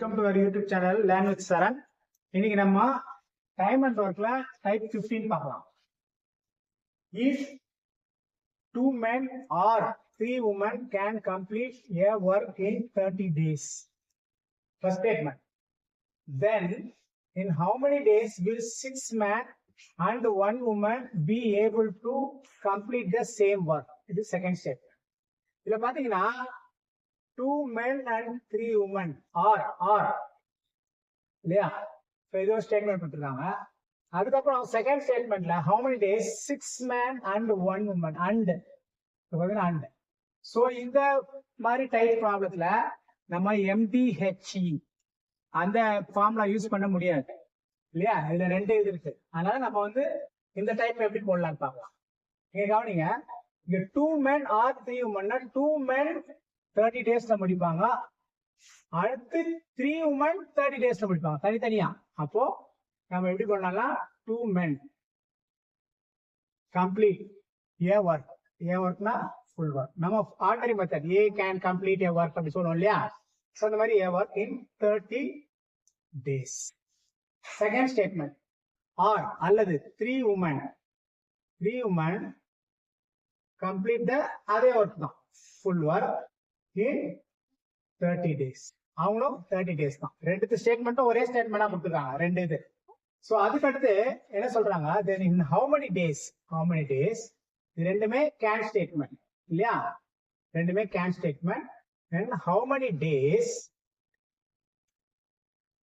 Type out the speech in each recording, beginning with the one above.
Welcome to our YouTube channel Learn with Saran. இன்னைக்கு நம்ம time and ஒர்க்ல type 15 பார்க்கலாம். If 2 men or 3 women can complete a work in 30 days. First statement. Then in how many days will 6 men and 1 woman be able to complete the same work? It is second statement. இதுல பாத்தீங்கன்னா 2 men and 3 women or இல்லையா? So இது ஒரு statement கொடுத்துருக்காங்க. அதுக்கப்புறம் second ஸ்டேட்மெண்ட்ல how many days 6 men and 1 woman and so இந்த மாதிரி type ப்ராப்ளத்துல நம்ம MDHE அந்த ஃபார்முலா யூஸ் பண்ண முடியாது இல்லையா? இதுல ரெண்டு இது இருக்கு. அதனால நம்ம இந்த டைப் எப்படி போடலாம்னு பார்க்கலாம். நீங்க கவனிங்க, இங்க 2 men or 3 women 2 men 30 daysல முடிப்பாங்க, அடுத்து 3 women 30 daysல முடிப்பாங்க தனித்தனியா. அப்போ நம்ம எப்படி பண்ணலாம்? 2 men complete a workனா full work. நம்ம ordinary method A can complete a work அப்படி சொல்றோம் இல்லையா? சோ அந்த மாதிரி a work in 30 days. Second statement or அல்லது 3 women complete the அதே ஒர்க் தான் full work in 30 days. அவங்களும் 30 days தான். ரெண்டு ஸ்டேட்மெண்ட்டும் ஒரே ஸ்டேட்மெண்டா கொடுத்துருக்காங்க, ரெண்டு இது. சோ அதுக்கு அடுத்து என்ன சொல்றாங்க? then in how many days இது ரெண்டுமே can ஸ்டேட்மெண்ட் இல்லையா? ரெண்டுமே can statement. and how many days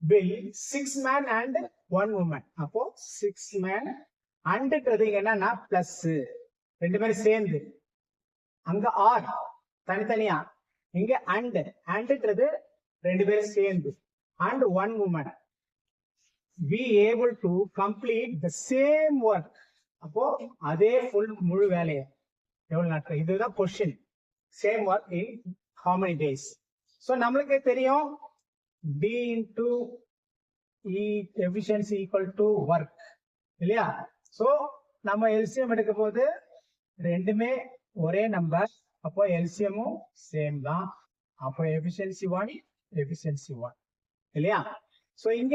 will 6 men and 1 woman அப்போ 6 men அண்ட்ன்றது என்னன்னா பிளஸ், ரெண்டு பேரும் சேர்ந்து. அங்க ஆர் தனித்தனியா, இங்க அண்ட்ன்றது ரெண்டு பேரும் சேர்ந்து and 1 woman be able to complete the same work. அப்போ அதே முழு வேலையை எவ்வளவு நாட்கள்? இதுதான் question. Same work in how many days? So நம்மளுக்கு தெரியும் D into E efficiency equal to work இல்லையா? சோ நம்ம எல்சிஎம் எடுக்க போது ரெண்டுமே ஒரே நம்பர், அப்போ எல்சிஎமும் சேம் தான். அப்போ எஃபிஷியன்சி 1 இல்லையா? சோ இங்க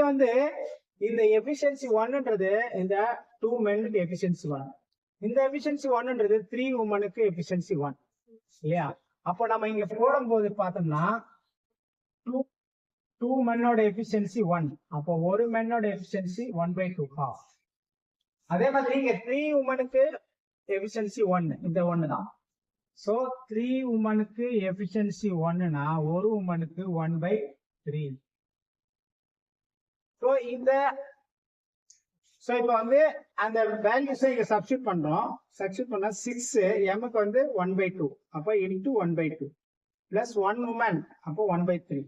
இந்த எஃபிஷியன்சி 1ன்றது இந்த 2 மென்னுக்கு எஃபிஷியன்சி 1, இந்த எஃபிஷியன்சி 1ன்றது 3 உமனுக்கு எஃபிஷியன்சி 1 இல்லையா? அப்போ நம்ம இங்க போடும்போது பார்த்தோம்னா 2 மென்னோட எஃபிஷியன்சி 1, அப்போ ஒரு மென்னோட எஃபிஷியன்சி 1/2 half. அதே மாதிரி இங்க 3 உமனுக்கு எஃபிஷியன்சி 1, இந்த 1 தான். சோ 3 உமனுக்கு எஃபிஷியன்சி 1னா ஒரு உமனுக்கு 1/3. சோ இப்போ அந்த வேல்யூஸை இங்க சப்ஸ்டிட்யூட் பண்றோம். சப்ஸ்டிட்யூட் பண்ணா 6 எம்க்கு 1/2, அப்போ இன்டு 1/2 பிளஸ் 1 உமன் அப்போ 1/3.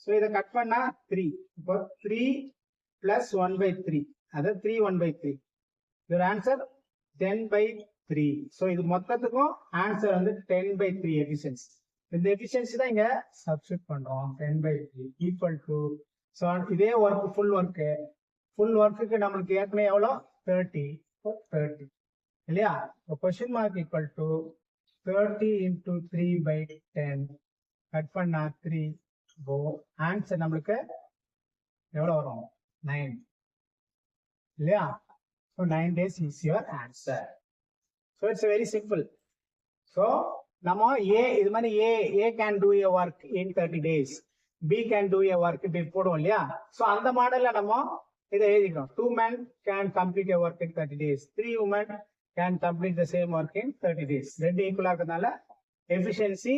சோ இதை கட் பண்ணா 3, இப்போ 3 பிளஸ் 1/3 அது 3 1/3. இதோட ஆன்சர் 10/3. சோ இது மொத்தத்துக்கும் ஆன்சர் 10/3 எஃபிஷியன்சி. இந்த எஃபிஷியன்சி தான் இங்க சப்ஸ்டிட்யூட் பண்றோம். 10/3 ஈக்குவல் டு, சோ இதே ஒர்க் ஃபுல் ஒர்க்குக்கு நம்மளுக்கு ஏற்கனவே எவ்வளோ 30 இல்லையா? Question mark equal to 30 into 3/10 cut பண்ணா 3. ஆன்சர் நம்மளுக்கு எவ்வளவு வரும்? 9 இல்லையா? So 9 days is your answer. So it's very simple. So நம்ம இது மாதிரி A can do a work in 30 days, B can do a work இப்படி போடுவோம் இல்லையா? So அந்த மாடல்ல நம்ம இதை எழுதிக்கிறோம். 2 men can complete a work in 30 days, 3 women can complete the same work in 30 days. ரெண்டு ஈக்குவலா இருக்கிறதுனால எஃபிஷியன்சி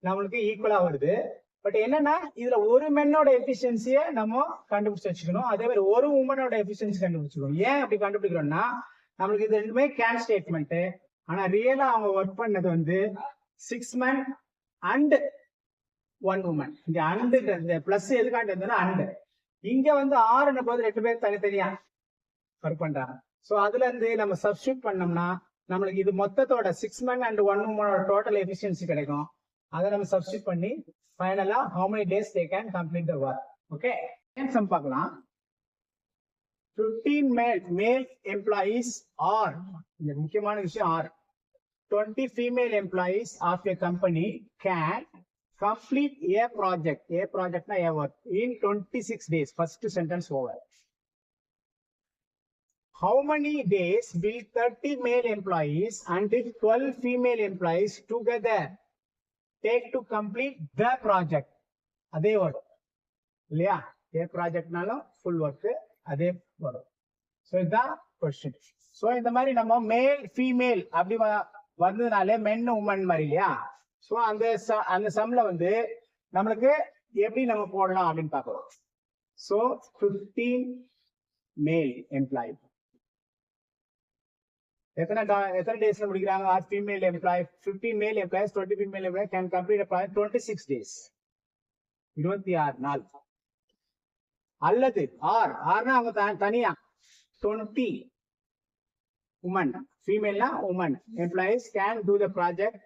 நம்மளுக்கு ஈக்குவலா வருது. பட் என்னன்னா இதுல ஒரு மென்னோட எஃபிஷியன்சியை நம்ம கண்டுபிடிச்சு வச்சுக்கணும், அதே மாதிரி ஒரு உமனோட எஃபிஷியன்சி கண்டுபிடிச்சுக்கணும். ஏன் அப்படி கண்டுபிடிக்கிறோம்னா நம்மளுக்கு இது ரெண்டுமே கேன் ஸ்டேட்மெண்ட், ஆனா ரியலா அவங்க ஒர்க் பண்ணது 6 men and 1 woman. இங்க அண்ட் பிளஸ் எதுக்காண்டு அண்ட், இங்க ஆறுன போது ரெண்டு பேர் தனித்தனியா ஒர்க் பண்றாங்க. சோ அதுல நம்ம சப்ஸ்டிட்யூட் பண்ணோம்னா நம்மளுக்கு இது மொத்தத்தோட 6 men and 1 womanோட டோட்டல் எஃபிஷியன்சி கிடைக்கும். அதை நம்ம சப்ஸ்டிட்யூட் பண்ணி ஃபைனலா how many days they can complete the work. Okay, சம் பார்க்கலாம். 15 male employees or இந்த முக்கியமான விஷயம் 20 female employees of a company can complete a project na a work in 26 days. First sentence over. How many days will 30 male employees and 12 female employees together take to complete the project? அதே வரும் இல்லையா? a ப்ராஜெக்ட்னாலும் full work அதே வரும். So இதுதான் question. So இந்த மாதிரி நம்ம male female அப்படி வந்ததுனாலே மென் உமன் மாதிரி இல்லையா? ஸோ அந்த சம்ல வந்து நம்மளுக்கு எப்படி நம்ம போடலாம் அப்படின்னு பார்க்கணும். ஸோ 15 மேல் எம்ப்ளாயி எத்தனை டேஸ்ல முடிக்கிறாங்க? ஆர் ஃபீமேல் எம்ப்ளாயி 15 மேல் employees 20 female employee can complete a project 26 days 26 நாள். அல்லது ஆர்னா அவங்க தனியா 20 உமன் ஃபீமேல்னா women employees can do the project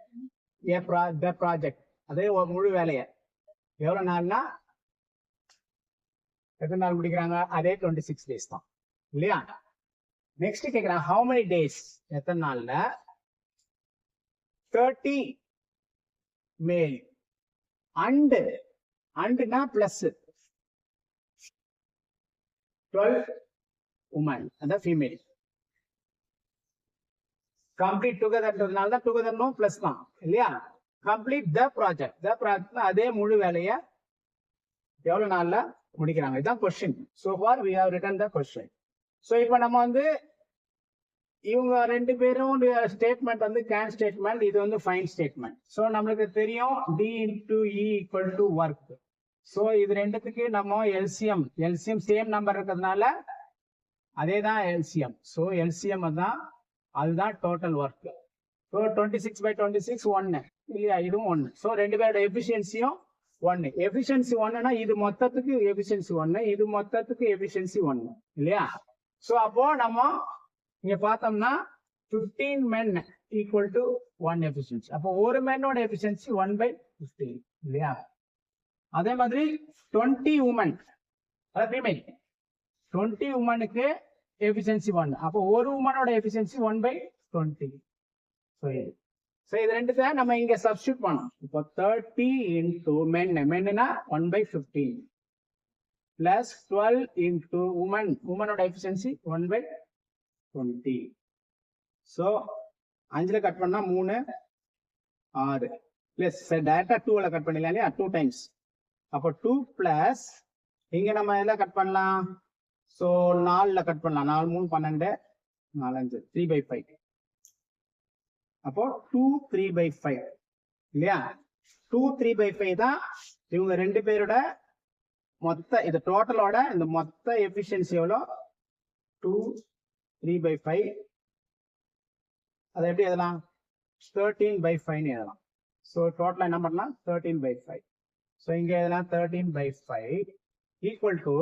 the project அதே முழு வேலையை எவ்வளவு நாள்னா எத்தனை நாள் முடிக்கிறாங்க? அதே 26 days தான் இல்லையா? நெக்ஸ்ட் கேக்குறாங்க how many days எத்தனை நாள்ல 30 மேல் அண்ட்னா பிளஸ் 12 உமன் அந்த ஃபீமேல் கம்ப்ளீட் டுகெதர்ன்றதுனால தான் டுகெதர்னும் பிளஸ் தான் இல்லையா? கம்ப்ளீட் த ப்ராஜெக்ட் அதே முழு வேலையை எவ்வளவு நாள்ல முடிக்கிறாங்க? இதுதான் question. So far we have written the question. So இப்போ நம்ம வந்து இவங்க ரெண்டு பேரும் ஸ்டேட்மெண்ட் வந்து கேன் ஸ்டேட்மெண்ட், இது வந்து ஃபைன் ஸ்டேட்மெண்ட். ஸோ நம்மளுக்கு தெரியும் D into E equal to work. So இது ரெண்டுத்துக்கு நம்ம எல்சிஎம் சேம் நம்பர் இருக்கிறதுனால அதே தான் எல்சிஎம். ஸோ எல்சிஎம் தான் அதுதான் டோட்டல் ஒர்க். ஸோ 26/26 1 இல்லையா? இதுவும் 1. ஸோ ரெண்டு பேரோட எஃபிஷியன்சியும் 1. எஃபிஷியன்சி 1னா இது மொத்தத்துக்கு எஃபிஷியன்சி 1, இது மொத்தத்துக்கு எஃபிஷியன்சி 1 இல்லையா? ஸோ அப்போ நம்ம இங்க பார்த்தோம்னா 15 men equal to 1 efficiency. அப்போ ஒரு மேனோட எஃபிஷியன்சி 1/15 இல்லையா? அதே மாதிரி 20 உமன் அதாவது ஃபீமேல் 20 உமனுக்கு எஃபிஷியன்சி 1. அப்போ ஒரு உமனோட எஃபிஷியன்சி 1/20. ஸோ இது ரெண்டுத்தை நம்ம இங்க சப்ஸ்டியூட் பண்ணோம். இப்போ 30 into மென்னா 1/15 plus 12 into உமனோட எஃபிஷியன்சி 1/20. ஸோ 5ல கட் பண்ணா 3 6 பிளஸ் டைரக்டா 2ல கட் பண்ணிடலாம் இல்லையா? 2 டைம்ஸ். அப்போ 2 பிளஸ் இங்க நம்ம எல்லாம் கட் பண்ணலாம். ஸோ 4ல கட் பண்ணலாம். 4 3 12 4 5 3/5. அப்போ 2 3/5 இல்லையா? 2 3/5 தான் இவங்க ரெண்டு பேரோட மொத்த இது டோட்டலோட இந்த மொத்த எஃபிஷியன்சி எவ்வளோ? 2 3/5. அதை எப்படி எழுதலாம்? 13/5 எழுதலாம். ஸோ டோட்டலா என்ன பண்ணலாம்? 13/5. ஸோ இங்க எழுதலாம் 13/5 ஈக்குவல் டு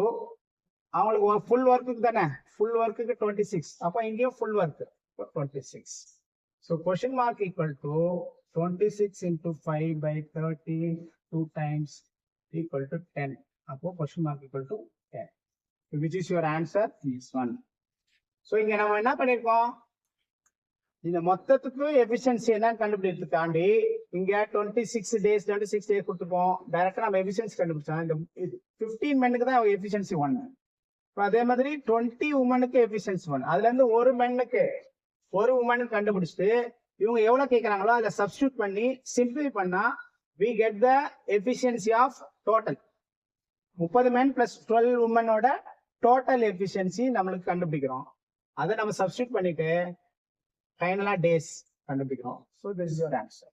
அவங்களுக்கு ஃபுல் ஒர்க்குக்கு தானே, ஃபுல் ஒர்க்குக்கு 26. அப்போ இங்கேயும் full work 26. So question mark equal to 26 into 5/13 2 times equal to 10. அப்போ question mark equal to 10. Which is your answer? This one. So இங்க நம்ம என்ன பண்ணிருக்கோம்? இந்த மொத்தத்துக்கு எஃபிஷியன்சி என்ன கண்டுபிடிக்கிறதுக்காண்டி இங்க 26 days கொடுத்துருக்கோம். டைரக்டா நம்ம எஃபிஷியன்சி கண்டுபிடிச்சோம். இந்த 15 மென்னுக்கு தான் எஃபிஷியன்சி 1. அதே மாதிரி 20 உமனுக்கு எஃபிஷியன்சி 1. அதுல இருந்து ஒரு உமனுக்கு கண்டுபிடிச்சிட்டு இவங்க எவ்வளவு கேட்கறாங்களோ அதை சப்ஸ்டியூட் பண்ணி சிம்பிளை பண்ணா we get the efficiency of total 30 men plus 12 உமனோட total efficiency நம்மளுக்கு கண்டுபிடிக்கிறோம். அதை நம்ம சப்ஸ்டியூட் பண்ணிட்டு ஃபைனலா டேஸ் கண்டுபிடிக்கிறோம். So this is your answer.